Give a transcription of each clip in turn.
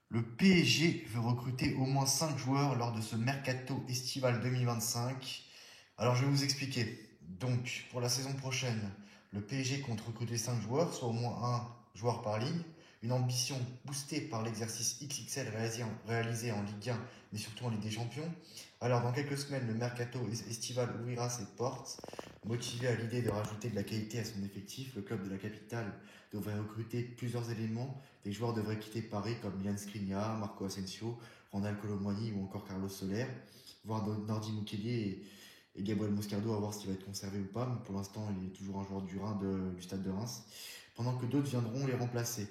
Le PSG veut recruter au moins 5 joueurs lors de ce mercato estival 2025. Alors je vais vous expliquer. Donc pour la saison prochaine, le PSG compte recruter 5 joueurs, soit au moins un joueur par ligne. Une ambition boostée par l'exercice XXL réalisé en Ligue 1, mais surtout en Ligue des Champions. Alors dans quelques semaines, le mercato estival ouvrira ses portes. Motivé à l'idée de rajouter de la qualité à son effectif, le club de la capitale devrait recruter plusieurs éléments. Des joueurs devraient quitter Paris comme Milan Skriniar, Marco Asensio, Ronald Colomwani ou encore Carlos Soler, voire Nordi Mukiele et Gabriel Moscardo, à voir s'il va être conservé ou pas, mais pour l'instant il est toujours un joueur du stade de Reims, pendant que d'autres viendront les remplacer.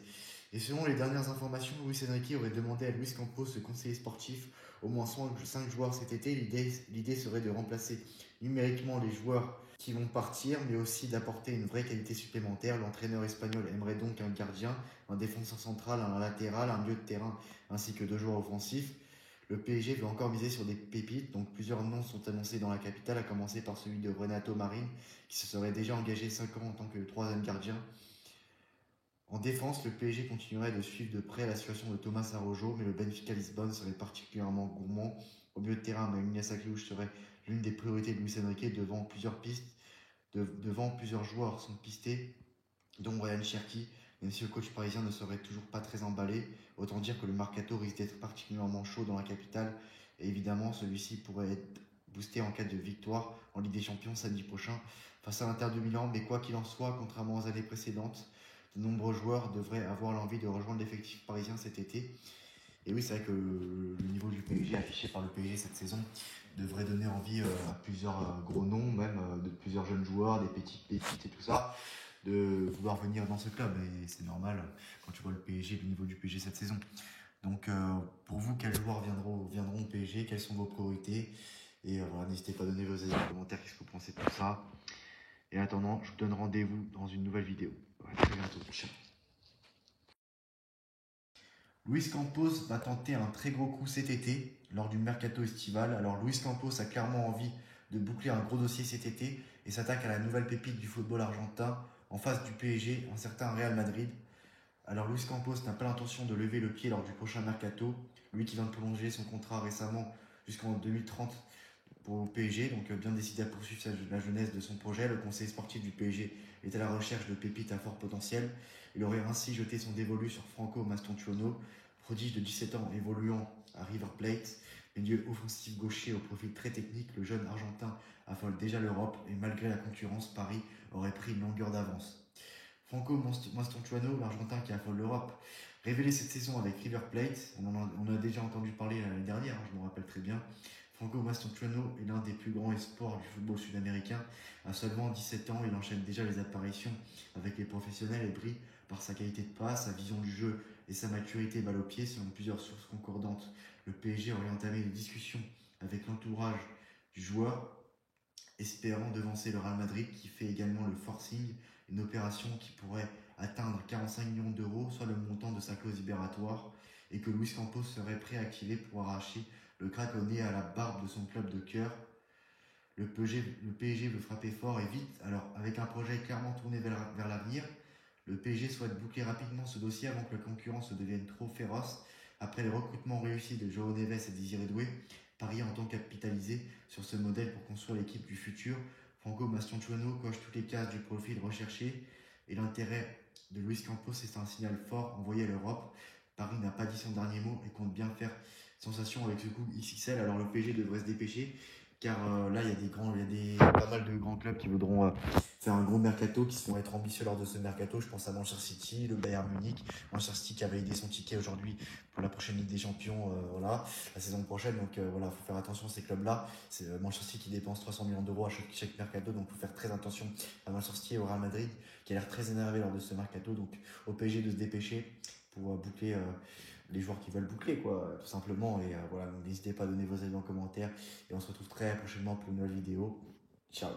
Et selon les dernières informations, Luis Enrique aurait demandé à Luis Campos, le conseiller sportif, au moins 5 joueurs cet été. L'idée serait de remplacer numériquement les joueurs qui vont partir, mais aussi d'apporter une vraie qualité supplémentaire. L'entraîneur espagnol aimerait donc un gardien, un défenseur central, un latéral, un milieu de terrain, ainsi que 2 joueurs offensifs. Le PSG veut encore miser sur des pépites, donc plusieurs noms sont annoncés dans la capitale, à commencer par celui de Renato Marin, qui se serait déjà engagé 5 ans en tant que 3e gardien. En défense, le PSG continuerait de suivre de près la situation de Thomas Araujo, mais le Benfica Lisbonne serait particulièrement gourmand. Au milieu de terrain, Magnunes Saklouche serait l'une des priorités de Luis Enrique devant plusieurs joueurs sont pistés, dont Ryan Cherki, même si le coach parisien ne serait toujours pas très emballé. Autant dire que le mercato risque d'être particulièrement chaud dans la capitale, et évidemment celui-ci pourrait être boosté en cas de victoire en Ligue des Champions samedi prochain face à l'Inter de Milan. Mais quoi qu'il en soit, contrairement aux années précédentes, de nombreux joueurs devraient avoir l'envie de rejoindre l'effectif parisien cet été. Et oui, c'est vrai que le niveau du PSG affiché par le PSG cette saison devrait donner envie à plusieurs gros noms, même de plusieurs jeunes joueurs, des petites pépites et tout ça, de vouloir venir dans ce club. Et c'est normal quand tu vois le PSG, le niveau du PSG cette saison. Donc pour vous, quels joueurs viendront au PSG? Quelles sont vos priorités? Et voilà, n'hésitez pas à donner vos avis en commentaire, qu'est-ce que vous pensez de tout ça. Et en attendant, je vous donne rendez-vous dans une nouvelle vidéo. À très bientôt. Ciao. Luis Campos va tenter un très gros coup cet été lors du mercato estival. Alors Luis Campos a clairement envie de boucler un gros dossier cet été et s'attaque à la nouvelle pépite du football argentin en face du PSG, un certain Real Madrid. Alors Luis Campos n'a pas l'intention de lever le pied lors du prochain mercato, lui qui vient de prolonger son contrat récemment jusqu'en 2030 pour le PSG, donc bien décidé à poursuivre la jeunesse de son projet. Le conseil sportif du PSG est à la recherche de pépites à fort potentiel. Il aurait ainsi jeté son dévolu sur Franco Mastontuono, prodige de 17 ans évoluant à River Plate. Milieu offensif gaucher au profil très technique, le jeune Argentin affole déjà l'Europe et malgré la concurrence, Paris aurait pris une longueur d'avance. Franco Mastontuono, l'Argentin qui affole l'Europe, révélé cette saison avec River Plate, on a déjà entendu parler l'année dernière, je me rappelle très bien. Franco Mastontuono est l'un des plus grands espoirs du football sud-américain. À seulement 17 ans, il enchaîne déjà les apparitions avec les professionnels et brille par sa qualité de passe, sa vision du jeu et sa maturité balle au pied. Selon plusieurs sources concordantes, le PSG aurait entamé des discussions avec l'entourage du joueur, espérant devancer le Real Madrid qui fait également le forcing, une opération qui pourrait atteindre 45 millions d'euros, soit le montant de sa clause libératoire, et que Luis Campos serait prêt à activer pour arracher le crack au nez à la barbe de son club de cœur. Le PSG veut frapper fort et vite, alors avec un projet clairement tourné vers l'avenir, le PSG souhaite boucler rapidement ce dossier avant que la concurrence devienne trop féroce. Après les recrutements réussis de João Neves et Désiré Doué, Paris entend capitaliser sur ce modèle pour construire l'équipe du futur. Franco Mastontuono coche toutes les cases du profil recherché et l'intérêt de Luis Campos est un signal fort envoyé à l'Europe. Paris n'a pas dit son dernier mot et compte bien faire sensation avec ce coup XXL, alors le PSG devrait se dépêcher car là il y a pas mal de grands clubs qui voudront faire un gros mercato, qui vont être ambitieux lors de ce mercato. Je pense à Manchester City, le Bayern Munich, Manchester City qui a validé son ticket aujourd'hui pour la prochaine Ligue des Champions, voilà, la saison prochaine. Donc voilà, faut faire attention à ces clubs-là. C'est Manchester City qui dépense 300 millions d'euros à chaque mercato, donc faut faire très attention à Manchester City et au Real Madrid qui a l'air très énervé lors de ce mercato. Donc au PSG de se dépêcher pour boucler les joueurs qui veulent boucler, quoi, tout simplement. Et voilà, donc n'hésitez pas à donner vos avis en commentaire. Et on se retrouve très prochainement pour une nouvelle vidéo. Ciao.